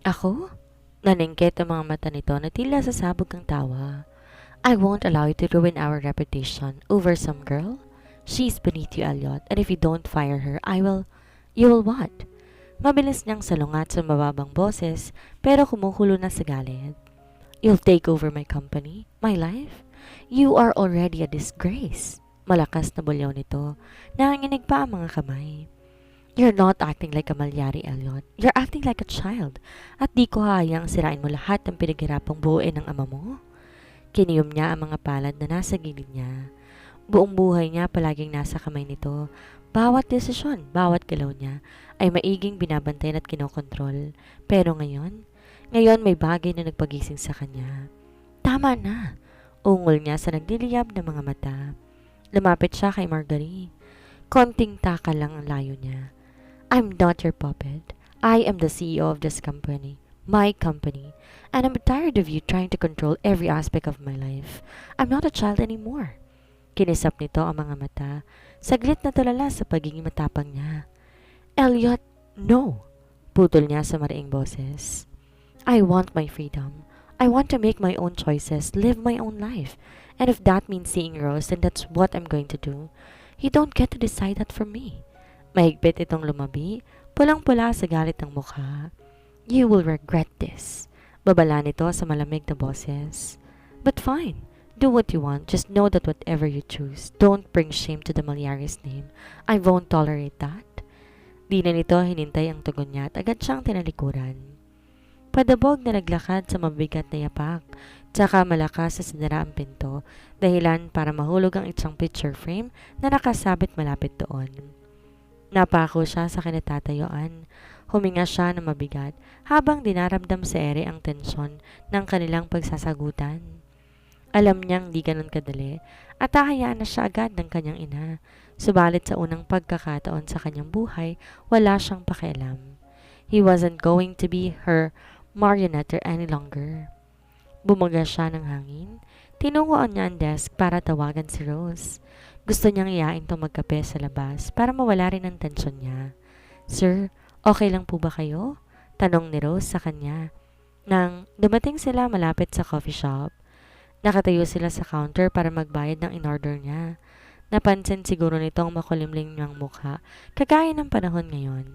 Ako? Naningkit ang mga mata nito na tila sasabog ang tawa. I won't allow you to ruin our reputation over some girl. She's beneath you, Elliot, and if you don't fire her, I will... You will what? Mabilis niyang salungat sa mababang boses pero kumukulo na sa galit. You'll take over my company, my life. You are already a disgrace. Malakas na bulyaw nito. Nanginginig pa ang mga kamay. You're not acting like a malyari, Elliot. You're acting like a child. At di ko hayang sirain mo lahat ng pinaghirapang buuin ng ama mo. Kiniyom niya ang mga palad na nasa gilid niya. Buong buhay niya palaging nasa kamay nito. Bawat desisyon, bawat galaw niya ay maiging binabantayan at kinokontrol. Pero ngayon may bagay na nagpagising sa kanya. Tama na, ungol niya sa nagliliyab ng mga mata. Lumapit siya kay Marguerite. Konting taka lang ang layo niya. I'm not your puppet. I am the CEO of this company. My company. And I'm tired of you trying to control every aspect of my life. I'm not a child anymore. Kinisap nito ang mga mata. Saglit na tulala sa pagiging matapang niya. Elliot, no! Putol niya sa mariing boses. I want my freedom. I want to make my own choices, live my own life. And if that means seeing Rose, then that's what I'm going to do. You don't get to decide that for me. Mahigpit itong lumabi, pulang-pula sa galit ng mukha. You will regret this. Babala nito sa malamig na boses. But fine, do what you want. Just know that whatever you choose, don't bring shame to the Malyaris name. I won't tolerate that. Di na nito hinintay ang tugon niya at agad siyang tinalikuran. Padabog na naglakad sa mabigat na yapak, tsaka malakas sa sinara ang pinto, dahilan para mahulog ang isang picture frame na nakasabit malapit doon. Napako siya sa kinatatayuan. Huminga siya ng mabigat habang dinaramdam sa ere ang tensyon ng kanilang pagsasagutan. Alam niyang di ganun kadali at hahayaan na siya agad ng kanyang ina. Subalit sa unang pagkakataon sa kanyang buhay, wala siyang pakialam. He wasn't going to be her marionette any longer. Bumaga siya ng hangin. Tinungoan niya ang desk para tawagan si Rose. Gusto niyang iyain itong magkape sa labas para mawala rin ang tensyon niya. Sir, okay lang po ba kayo? Tanong ni Rose sa kanya. Nang dumating sila malapit sa coffee shop, nakatayo sila sa counter para magbayad ng in-order niya. Napansin siguro nitong makulimlim niyang mukha, kagaya ng panahon ngayon.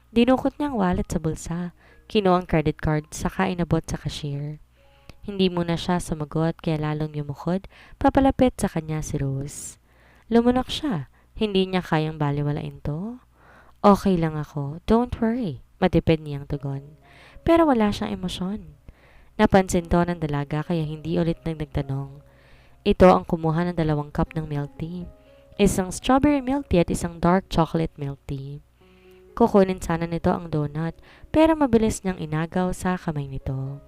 Dinukot niyang wallet sa bulsa, kinuha ang credit card, saka inabot sa cashier. Hindi muna siya sumagot kaya lalong yumukod, papalapit sa kanya si Rose. Lumunok siya, hindi niya kayang baliwalain to. Okay lang ako, don't worry, matipid niyang tugon. Pero wala siyang emosyon. Napansin to ng dalaga kaya hindi ulit nagtanong. Ito ang kumuha ng 2 cup ng milk tea. Isang strawberry milk tea at isang dark chocolate milk tea. Kukunin sana nito ang donut pero mabilis niyang inagaw sa kamay nito.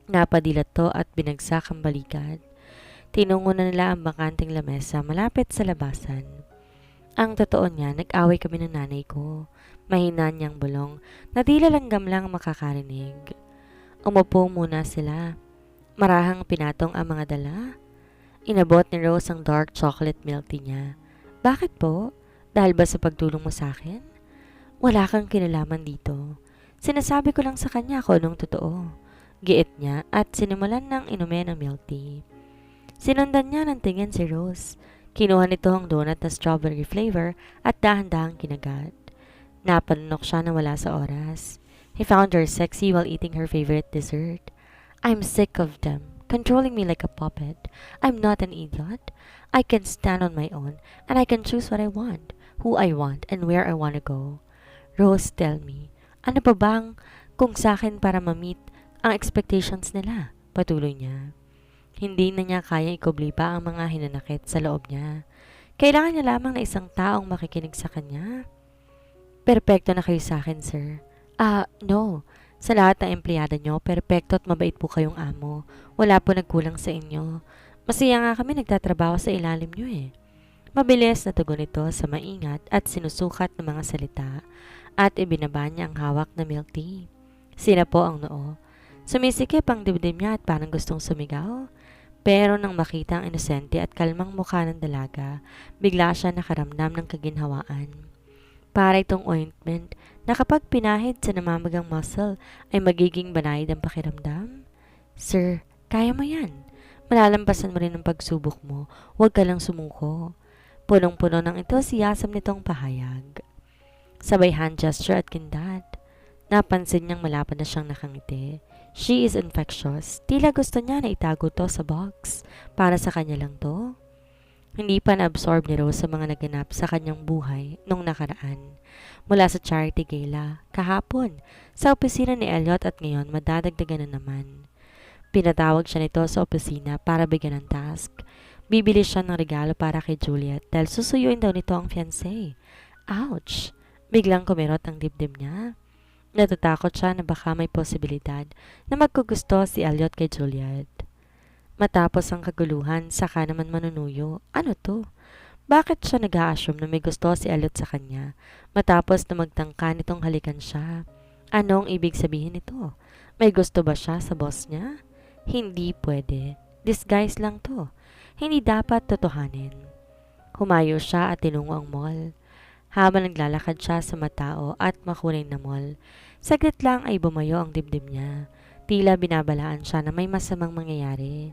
Napadilat to at binagsak ang balikat. Tinungo na nila ang bakanting lamesa malapit sa labasan. Ang totoo niya, nag-away kami ng nanay ko. Mahina niyang bulong na tila langgam lang makakarinig. Umupo muna sila. Marahang pinatong ang mga dala. Inabot ni Rose ang dark chocolate milk tea niya. Bakit po? Dahil ba sa pagtulong mo sa akin? Wala kang kinalaman dito. Sinasabi ko lang sa kanya kung anong totoo. Giit niya at sinimulan ng inumin ang milk tea. Sinundan niya ng tingin si Rose. Kinuha nito ang donut na strawberry flavor at dahan-dahang kinagat. Napanunok siya na wala sa oras. He found her sexy while eating her favorite dessert. I'm sick of them, controlling me like a puppet. I'm not an idiot. I can stand on my own and I can choose what I want, who I want, and where I want to go. Rose, tell me, ano pa bang kung sa akin para ma-meet ang expectations nila? Patuloy niya. Hindi na niya kaya ikubli pa ang mga hinanakit sa loob niya. Kailangan niya lamang na isang taong makikinig sa kanya. Perpekto na kayo sa akin, sir. No. Sa lahat ng empleyada niyo, perpekto at mabait po kayong amo. Wala po nagkulang sa inyo. Masaya nga kami nagtatrabaho sa ilalim niyo eh. Mabilis na tugon ito sa maingat at sinusukat ng mga salita at ibinaba niya ang hawak na milk tea. Sina po ang noo. Sumisikip ang dibdib niya at parang gustong sumigaw. Pero nang makita ang inosente at kalmang mukha ng dalaga, bigla siya nakaramdam ng kaginhawaan. Para itong ointment na kapag pinahid sa namamagang muscle ay magiging banayad ang pakiramdam? Sir, kaya mo yan. Malalampasan mo rin ang pagsubok mo. Huwag ka lang sumuko. Punong-puno ng enthusiasm nitong pahayag. Sabay hand gesture at kindat. Napansin niyang malapad na siyang nakangiti. She is infectious. Tila gusto niya na itago to sa box. Para sa kanya lang to. Hindi pa na-absorb ni Rose sa mga naganap sa kanyang buhay nung nakaraan. Mula sa charity gala, kahapon, sa opisina ni Elliot at ngayon madadagdagan na naman. Pinatawag siya nito sa opisina para bigyan ng task. Bibili siya ng regalo para kay Juliet dahil susuyuin daw nito ang fiancé. Ouch! Biglang kumirot ang dibdib niya. Natatakot siya na baka may posibilidad na magkugusto si Elliot kay Juliet. Matapos ang kaguluhan, saka naman manunuyo. Ano to? Bakit siya nag-a-assume na may gusto si Elliot sa kanya matapos na magtangka nitong halikan siya? Anong ibig sabihin nito? May gusto ba siya sa boss niya? Hindi pwede. Disguise lang to. Hindi dapat totohanin. Humayo siya at tinungo ang mall. Habang naglalakad siya sa matao at makulay na mall, saglit lang ay bumayo ang dibdib niya. Tila binabalaan siya na may masamang mangyayari.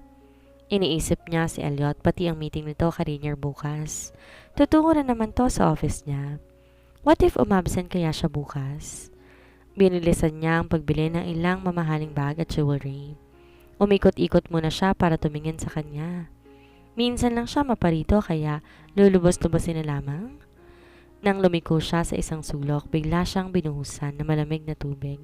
Iniisip niya si Elliot pati ang meeting nito Karinier bukas. Tutungo na naman to sa office niya. What if umabsent kaya siya bukas? Binilisan niya ang pagbili ng ilang mamahaling bag at jewelry. Umikot-ikot muna siya para tumingin sa kanya. Minsan lang siya maparito kaya lulubos-lubosin na lamang. Nang lumiko siya sa isang sulok, bigla siyang binuhusan na malamig na tubig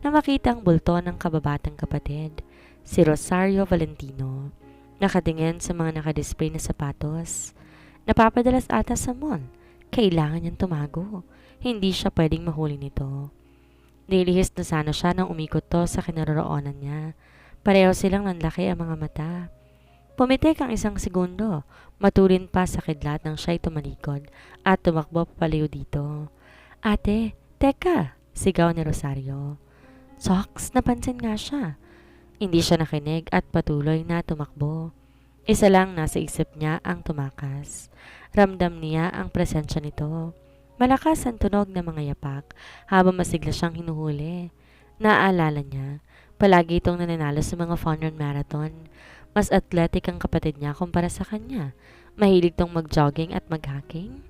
na makita ang bulto ng kababatang kapatid, si Rosario Valentino. Nakatingin sa mga nakadisplay na sapatos. Napapadalas ata sa mall. Kailangan niyang tumago. Hindi siya pwedeng mahuli nito. Nilihis na sana siya nang umikot to sa kinaroroonan niya. Pareho silang nanlaki ang mga mata. Pumitik ang isang segundo, matulin pa sa kidlat nang siya'y tumalikod at tumakbo papalayo dito. Ate, teka! Sigaw ni Rosario. Socks, napansin nga siya. Hindi siya nakinig at patuloy na tumakbo. Isa lang nasa isip niya ang tumakas. Ramdam niya ang presensya nito. Malakas ang tunog ng mga yapak habang masigla siyang hinuhuli. Naaalala niya, palagi itong nananalo sa mga fun run marathon. Mas athletic ang kapatid niya kumpara sa kanya. Mahilig tong mag-jogging at mag-hacking.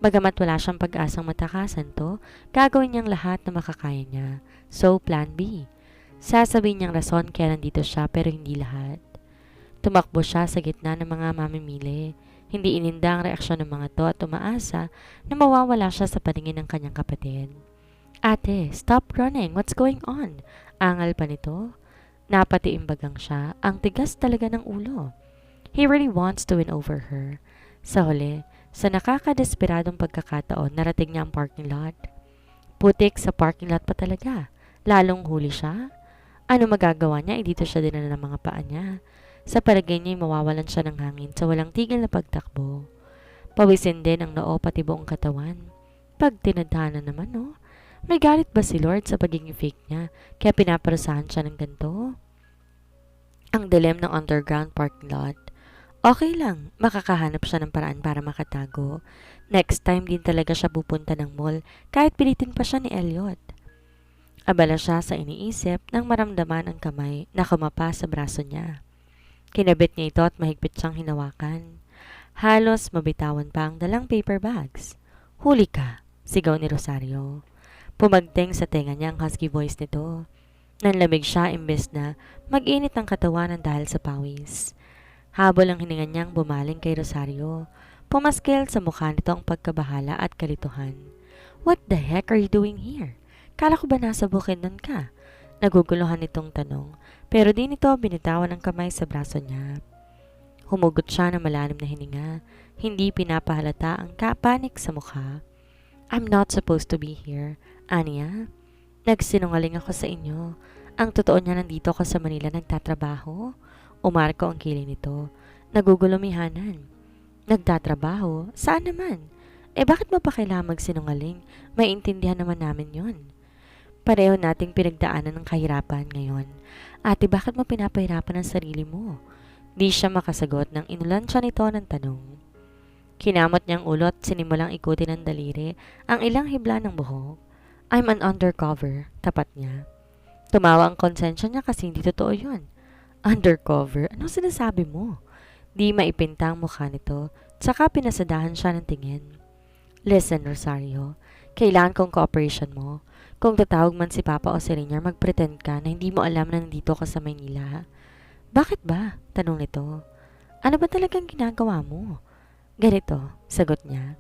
Bagamat wala siyang pag-asang matakasan to, gagawin niyang lahat na makakaya niya. So, plan B. Sasabihin niyang rason kaya nandito siya pero hindi lahat. Tumakbo siya sa gitna ng mga mamimili. Hindi ininda ang reaksyon ng mga to at umaasa na mawawala siya sa paningin ng kanyang kapatid. Ate, stop running. What's going on? Angal pa nito. Napatiimbagang siya, ang tigas talaga ng ulo. He really wants to win over her. Sa huli, sa nakakadesperadong pagkakataon, narating niya ang parking lot. Putik sa parking lot pa talaga. Lalong huli siya. Ano magagawa niya? Dito siya dinala ng mga paa niya. Sa palagay niya, mawawalan siya ng hangin sa walang tigil na pagtakbo. Pawisin din ang noo pati buong katawan. Pag tinadhana naman, no? May galit ba si Lord sa pagiging fake niya kaya pinaparusahan siya ng ganito? Ang dilim ng underground parking lot. Okay lang, makakahanap siya ng paraan para makatago. Next time din talaga siya pupunta ng mall kahit pilitin pa siya ni Elliot. Abala siya sa iniisip nang maramdaman ang kamay na kumapa sa braso niya. Kinabit niya ito at mahigpit siyang hinawakan. Halos mabitawan pa ang dalang paper bags. Huli ka, sigaw ni Rosario. Pumagting sa tenga niya ang husky voice nito. Nanlamig siya imbes na mag-init ang katawanan dahil sa pawis. Habol ang hininga niyang bumaling kay Rosario. Pumaskil sa mukha nito ang pagkabahala at kalituhan. What the heck are you doing here? Kala ko ba nasa Bukidnon ka? Naguguluhan itong tanong, pero di nito binitawan ang kamay sa braso niya. Humugot siya ng malalim na hininga. Hindi pinapahalata ang kapanik sa mukha. I'm not supposed to be here. Anya, nagsinungaling ako sa inyo. Ang totoo niya nandito ako sa Manila nagtatrabaho. Umarko ang kilay nito. Nagugulumihanan. Nagtatrabaho? Saan naman? Bakit mo pa kailangan magsinungaling? Maintindihan naman namin yon. Pareho nating pinagdaanan ng kahirapan ngayon. Ate, bakit mo pinapahirapan ang sarili mo? Di siya makasagot nang inulan siya nito ng tanong. Kinamot niyang ulo at sinimulang ikutin ng daliri ang ilang hibla ng buhok. I'm an undercover, tapat niya. Tumawa ang konsensya niya kasi hindi totoo yun. Undercover? Anong sinasabi mo? Di maipinta ang mukha nito, tsaka pinasadahan siya ng tingin. Listen, Rosario, kailangan kong cooperation mo. Kung tatawag man si Papa o si Rainier, magpretend ka na hindi mo alam na nandito ka sa Maynila. Bakit ba? Tanong nito. Ano ba talagang ginagawa mo? Ganito, sagot niya.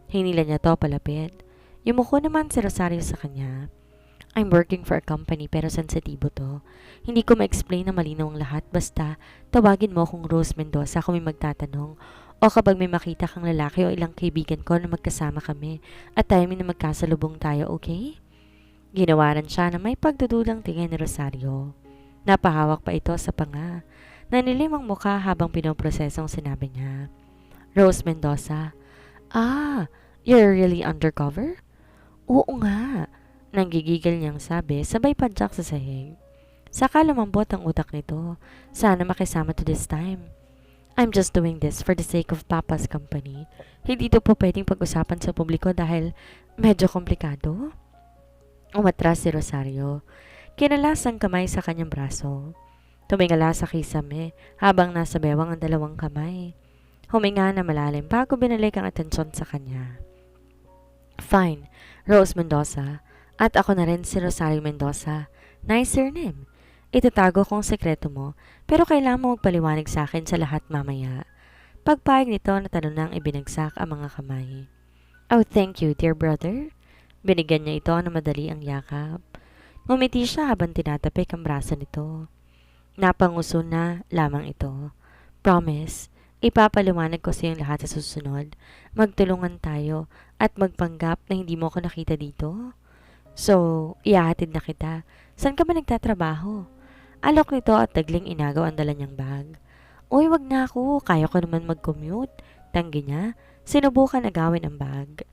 Hinila niya to palapit. Yumuko naman si Rosario sa kanya. I'm working for a company pero sensitibo to. Hindi ko ma-explain na malinaw ang lahat basta tawagin mo akong Rose Mendoza kung may magtatanong o kapag may makita kang lalaki o ilang kaibigan ko na magkasama kami at timing na magkasalubong tayo, okay? Ginawaran siya na may pagdudulang tingin ni Rosario. Napahawak pa ito sa panga. Nanilim ang mukha habang pinoprosesong sinabi niya. Rose Mendoza. Ah, you're really undercover? Oo nga. Nanggigigil niyang sabi, sabay padyak sa sahig. Saka lumambot ang utak nito. Sana makisama to this time. I'm just doing this for the sake of Papa's company. Hindi ito po pwedeng pag-usapan sa publiko dahil medyo komplikado. Umatras si Rosario. Kinalas ang kamay sa kanyang braso. Tumingala sa kisame habang nasa bewang ang dalawang kamay. Huminga na malalim bago binalik ang atensyon sa kanya. Fine, Rose Mendoza. At ako na rin si Rosario Mendoza. Nice surname. Itatago kong sekreto mo, pero kailangan mo magpaliwanag sa akin sa lahat mamaya. Pagpayag nito na tanong nang ibinagsak ang mga kamay. Oh, thank you, dear brother. Binigyan niya ito na madali ang yakap. Ngumiti siya habang tinatapik ang braso nito. Napanguso na lamang ito. Promise, ipapaliwanag ko sa iyong lahat sa susunod. Magtulungan tayo at magpanggap na hindi mo ako nakita dito. So, ihahatid na kita. Saan ka ba nagtatrabaho? Alok nito at tagling inagaw ang dala niyang bag. Uy, wag na ako. Kaya ko naman mag-commute. Tanggi niya. Sinubukan agawin ang bag.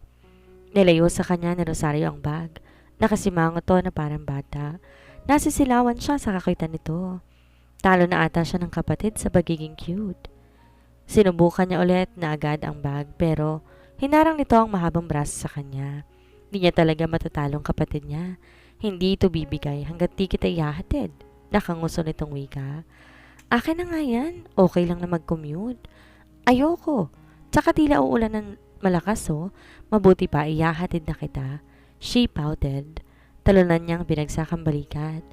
Nilayo sa kanya ni Rosario ang bag. Nakasimango to na parang bata. Nasisilawan siya sa kakita nito. Talo na ata siya ng kapatid sa pagiging cute. Sinubukan niya ulit na agad ang bag pero hinarang nito ang mahabang braso sa kanya. Di niya talaga matatalong kapatid niya. Hindi ito bibigay hanggat di kita ihahatid. Nakanguso nitong wika. Akin na nga yan. Okay lang na mag-commute. Ayoko. Tsaka tila uulan ng malakas oh. Mabuti pa ihahatid na kita. She pouted. Talunan niyang binagsak ang balikat.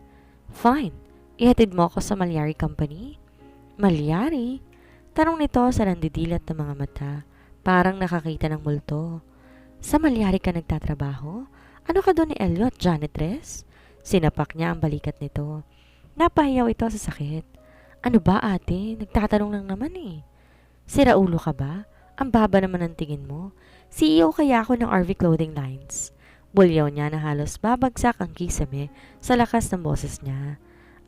Fine. Ihatid mo ako sa Malyari Company? Malyari? Tanong nito sa nandidilat ng mga mata. Parang nakakita ng multo. Sa Malyari ka nagtatrabaho? Ano ka doon ni Elliot, janitress? Sinapak niya ang balikat nito. Napahiyaw ito sa sakit. Ano ba ate? Nagtatanong lang naman eh. Sira ulo ka ba? Ang baba naman ang tingin mo. CEO kaya ako ng RV Clothing Lines. Bulyaw niya na halos babagsak ang kisame sa lakas ng boses niya.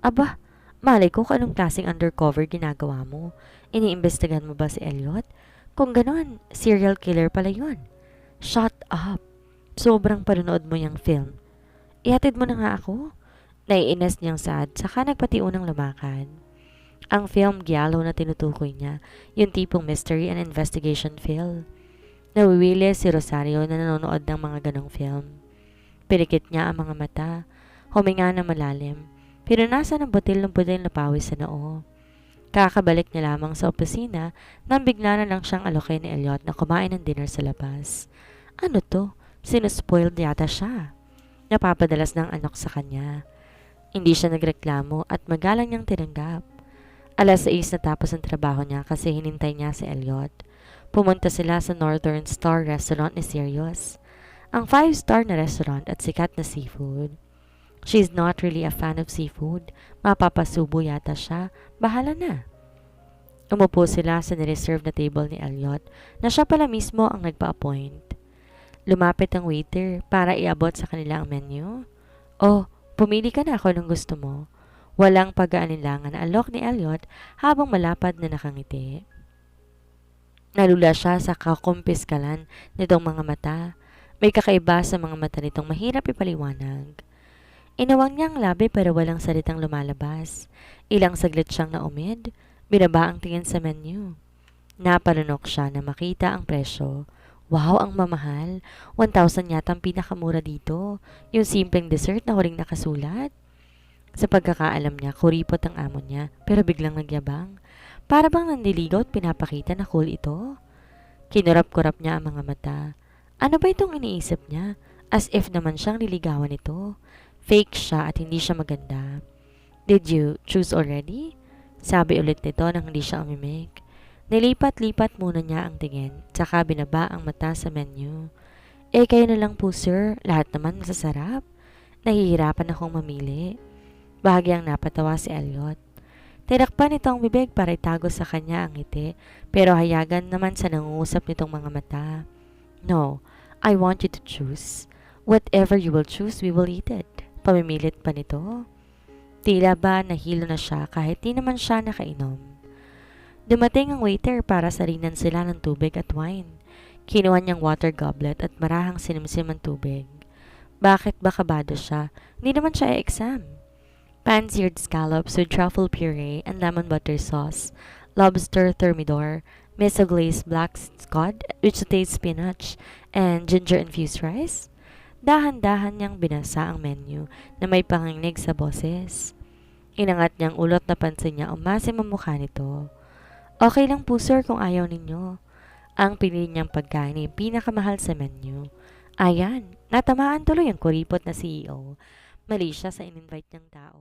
Aba, malay ko kung anong klaseng undercover ginagawa mo. Iniimbestigahan mo ba si Elliot? Kung ganon, serial killer pala yun. Shut up. Sobrang panonood mo yung film. Ihatid mo na nga ako. Naiinis niyang sad, saka nagpatiunang lumakad. Ang film giallo na tinutukoy niya, yung tipong mystery and investigation film. Nawiwili si Rosario na nanonood ng mga ganong film. Pirikit niya ang mga mata, huminga na malalim, pinunasan ng butil na pawis sa noo. Kakabalik niya lamang sa opisina nang bigla na lang siyang alokin ni Elliot na kumain ng dinner sa labas. Ano to? Sinuspoiled yata siya. Napapadalas ng anak sa kanya. Hindi siya nagreklamo at magalang niyang tinanggap. 6:00 natapos ang trabaho niya kasi hinintay niya si Elliot. Pumunta sila sa Northern Star Restaurant ni Sirius. Ang 5-star na restaurant at sikat na seafood. She's not really a fan of seafood. Mapapasubo yata siya. Bahala na. Umupo sila sa nireserve na table ni Elliot na siya pala mismo ang nagpa-appoint. Lumapit ang waiter para iabot sa kanila ang menu. Oh, pumili ka na ako ng gusto mo. Walang pag-aalinlangan na alok ni Elliot habang malapad na nakangiti. Nalula siya sa kakumpiskalan nitong mga mata. May kakaiba sa mga mata nitong mahirap ipaliwanag. Inawang niya ang labi pero walang salitang lumalabas. Ilang saglit siyang naumid. Binaba ang tingin sa menu. Napalunok siya na makita ang presyo. Wow, ang mamahal. 1,000 yata ang pinakamura dito. Yung simpleng dessert na huling nakasulat. Sa pagkakaalam niya, kuripot ang amo niya, pero biglang nagyabang. Para bang nandiligaw at pinapakita na cool ito. Kinurap-kurap niya ang mga mata. Ano ba itong iniisip niya? As if naman siyang niligawan ito. Fake siya at hindi siya maganda. Did you choose already? Sabi ulit nito nang hindi siya umimik. Nilipat-lipat muna niya ang tingin, tsaka binaba ang mata sa menu. Eh kayo na lang po sir, lahat naman masasarap. Nahihirapan akong mamili. Bahagyang napatawa si Elliot. Tinakpan nito ang bibig para itago sa kanya ang ngiti, pero hayagan naman sa nangungusap nitong mga mata. No, I want you to choose. Whatever you will choose, we will eat it. Pamimilit pa nito. Tila ba nahilo na siya kahit di naman siya nakainom. Dumating ang waiter para salinan sila ng tubig at wine. Kinuha niyang water goblet at marahang sinimsim ang tubig. Bakit ba kabado siya? Hindi naman siya exam. Pan-seared scallops with truffle puree and lemon butter sauce, lobster thermidor, miso glazed black scod with sauteed spinach, and ginger-infused rice. Dahan-dahan niyang binasa ang menu na may panginginig sa boses. Inangat niyang ulot na pansin niya umasim ang mukha nito. Okay lang po sir kung ayaw ninyo. Ang pinili niyang pagkain ay pinakamahal sa menu. Ayan, natamaan tuloy ang kuripot na CEO. Mali siya sa in-invite niyang tao.